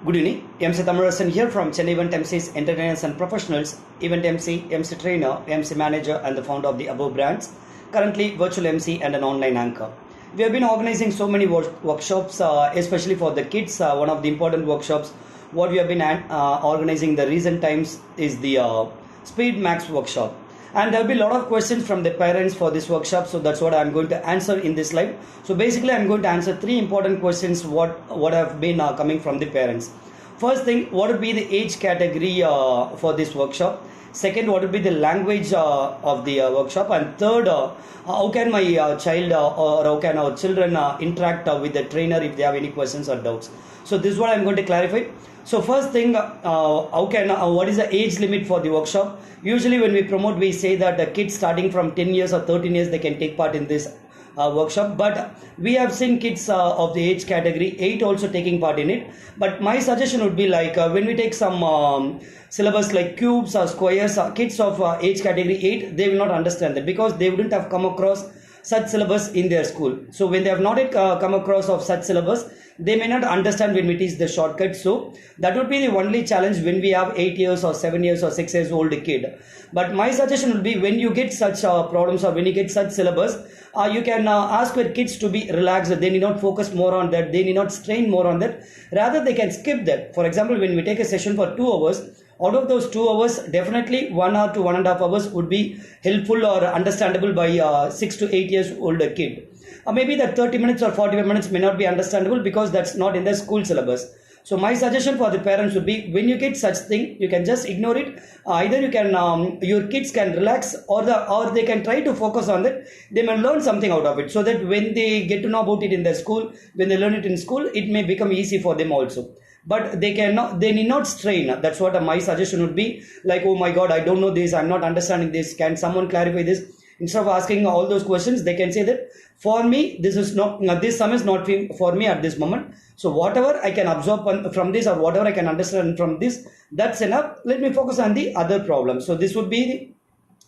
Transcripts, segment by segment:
Good evening. Emcee Thamizharasan here from Chennai Emcees, EnterTrainers and Professionals, Emcee Trainer, MC Manager and the founder of the above brands, currently virtual MC and an online anchor. We have been organizing so many workshops, especially for the kids. One of the important workshops, what we have been organizing in the recent times is the Speed Max workshop. And there will be a lot of questions from the parents for this workshop, so that's what I'm going to answer in this live. So basically I'm going to answer three important questions what have been coming from the parents. First thing, what would be the age category for this workshop? Second, what would be the language of the workshop? And third, how can my child or how can our children interact with the trainer if they have any questions or doubts? So this is what I'm going to clarify. So first thing, what is the age limit for the workshop? Usually when we promote, we say that the kids starting from 10 years or 13 years, they can take part in this workshop. But we have seen kids of the age category 8 also taking part in it. But my suggestion would be like when we take some syllabus like cubes or squares, kids of age category 8, they will not understand that because they wouldn't have come across such syllabus in their school. So when they have not yet come across of such syllabus, they may not understand when we teach the shortcut. So that would be the only challenge when we have 8 years or 7 years or 6 years old kid. But my suggestion would be when you get such problems or when you get such syllabus, you can ask your kids to be relaxed. They need not focus more on that. They need not strain more on that. Rather, they can skip that. For example, when we take a session for 2 hours, out of those 2 hours, definitely 1 hour to 1.5 hours would be helpful or understandable by 6 to 8 years old kid. Maybe that 30 minutes or 45 minutes may not be understandable because that's not in the school syllabus. So my suggestion for the parents would be when you get such thing, you can just ignore it. Either you can your kids can relax or they can try to focus on that. They may learn something out of it so that when they get to know about it in their school, when they learn it in school, it may become easy for them also. But they need not strain. That's what my suggestion would be. Like, oh my God, I don't know this. I'm not understanding this. Can someone clarify this? Instead of asking all those questions, they can say that for me, this sum is not for me at this moment. So whatever I can absorb from this or whatever I can understand from this, that's enough. Let me focus on the other problem. So this would be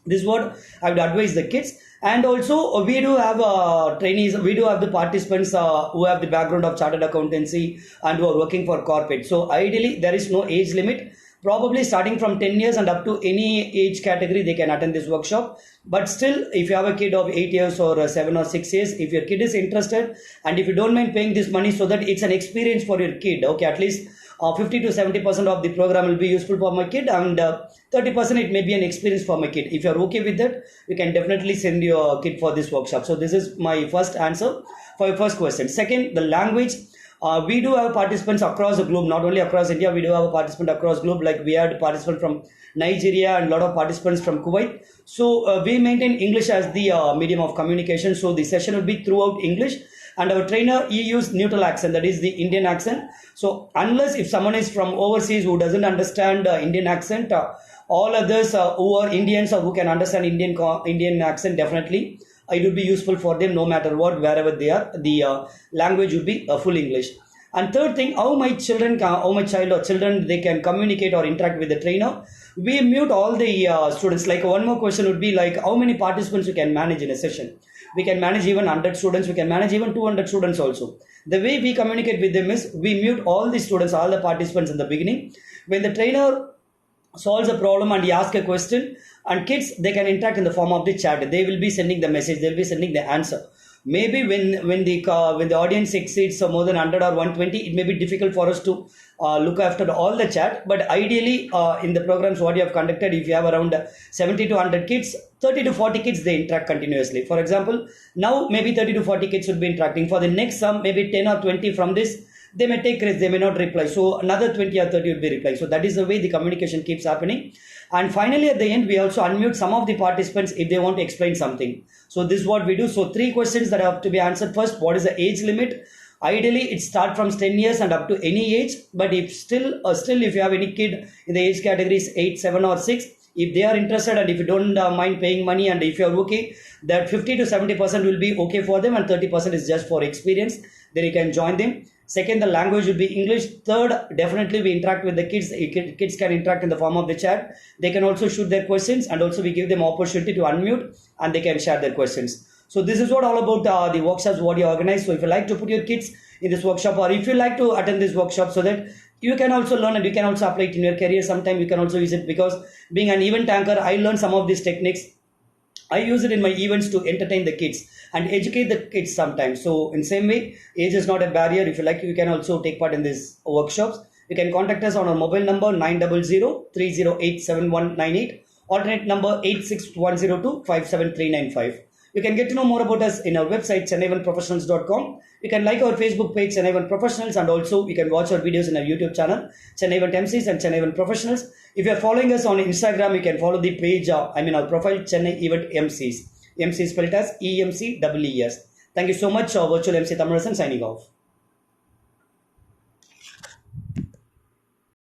this is what I would advise the kids. And also we do have trainees, we do have the participants who have the background of chartered accountancy and who are working for corporate. So ideally there is no age limit. Probably starting from 10 years and up to any age category, they can attend this workshop. But still, if you have a kid of 8 years or 7 or 6 years, if your kid is interested and if you don't mind paying this money so that it's an experience for your kid, okay, at least 50 to 70% of the program will be useful for my kid and 30% it may be an experience for my kid. If you're okay with that, you can definitely send your kid for this workshop. So this is my first answer for your first question. Second, the language. We do have participants across the globe, not only across India, we do have a participant across globe, like we had participants from Nigeria and a lot of participants from Kuwait. So we maintain English as the medium of communication. So the session will be throughout English. And our trainer, he used neutral accent, that is the Indian accent. So unless if someone is from overseas who doesn't understand Indian accent, all others who are Indians or who can understand Indian accent, definitely it would be useful for them no matter what, wherever they are. The language would be full English. And third thing, how my child or children, they can communicate or interact with the trainer. We mute all the students. Like one more question would be like how many participants you can manage in a session. We can manage even 100 students. We can manage even 200 students also. The way we communicate with them is we mute all the students, all the participants in the beginning. When the trainer solves a problem and he asks a question, and kids, they can interact in the form of the chat. They will be sending the message, they will be sending the answer. Maybe when the audience exceeds more than 100 or 120, it may be difficult for us to look after all the chat. But ideally, in the programs what you have conducted, if you have around 70 to 100 kids, 30 to 40 kids, they interact continuously. For example, now maybe 30 to 40 kids would be interacting. For the next sum, maybe 10 or 20 from this, they may take rest, they may not reply. So another 20 or 30 will be reply. So that is the way the communication keeps happening. And finally, at the end, we also unmute some of the participants if they want to explain something. So this is what we do. So 3 questions that have to be answered. First, what is the age limit? Ideally, it starts from 10 years and up to any age. But if still if you have any kid in the age categories 8, 7 or 6, if they are interested and if you don't mind paying money and if you are okay, that 50 to 70% will be okay for them and 30% is just for experience. Then you can join them. Second, the language will be English. Third, definitely we interact with the kids. Kids can interact in the form of the chat. They can also shoot their questions and also we give them opportunity to unmute and they can share their questions. So this is what all about the workshops what you organize. So if you like to put your kids in this workshop or if you like to attend this workshop so that you can also learn and you can also apply it in your career. Sometime you can also use it, because being an event anchor, I learned some of these techniques. I use it in my events to entertain the kids and educate the kids sometimes. So in same way, age is not a barrier. If you like, you can also take part in these workshops. You can contact us on our mobile number 900-308-7198, alternate number 86102-57395. You can get to know more about us in our website chennaivanprofessionals.com. You can like our Facebook page Chennai Event Professionals, and also you can watch our videos in our YouTube channel Chennai Event Emcees and Chennai Event Professionals. If you are following us on Instagram, you can follow the page, our profile Chennai Event Emcees. MC spelled as EMCEES. Thank you so much, Virtual MC Thamizharasan signing off.